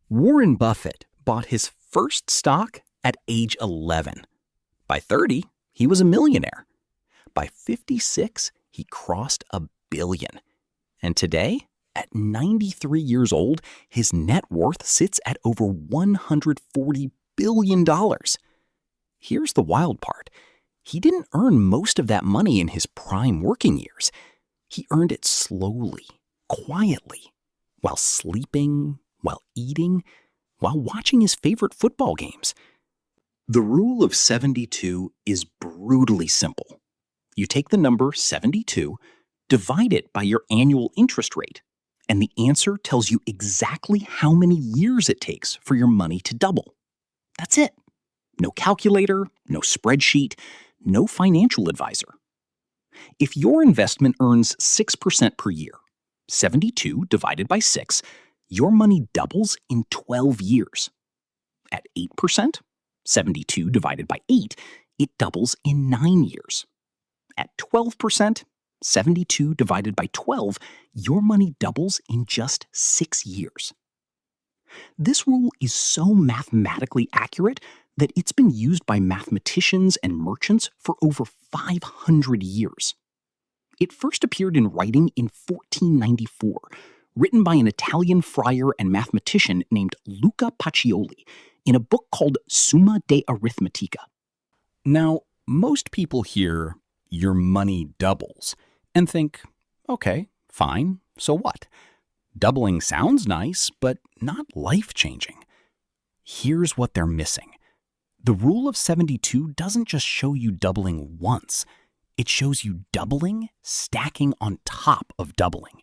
Warren Buffett bought his first stock at age 11. By 30, he was a millionaire. By 56, he crossed $1 billion. And today, at 93 years old, his net worth sits at over $140 billion. Here's the wild part. He didn't earn most of that money in his prime working years. He earned it slowly, quietly, while sleeping, while eating, while watching his favorite football games. The rule of 72 is brutally simple. You take the number 72, divide it by your annual interest rate, and the answer tells you exactly how many years it takes for your money to double. That's it. No calculator, no spreadsheet, no financial advisor. If your investment earns 6% per year, 72 divided by 6, your money doubles in 12 years. At 8%, 72 divided by 8, it doubles in 9 years. At 12%, 72 divided by 12, your money doubles in just 6 years. This rule is so mathematically accurate that it's been used by mathematicians and merchants for over 500 years. It first appeared in writing in 1494, written by an Italian friar and mathematician named Luca Pacioli in a book called Summa de Arithmetica. Now, most people hear, your money doubles, and think, okay, fine, so what? Doubling sounds nice, but not life-changing. Here's what they're missing. The rule of 72 doesn't just show you doubling once. It shows you doubling, stacking on top of doubling.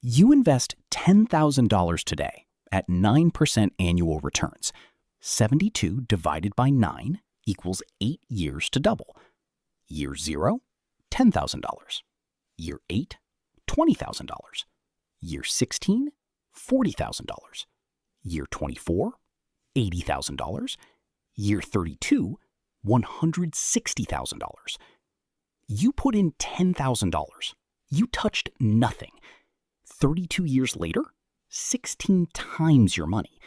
You invest $10,000 today at 9% annual returns. 72 divided by 9 equals 8 years to double. Year 0, $10,000. Year 8, $20,000. Year 16, $40,000. Year 24, $80,000. Year 32, $160,000. You put in $10,000. You touched nothing. 32 years later, 16 times your money.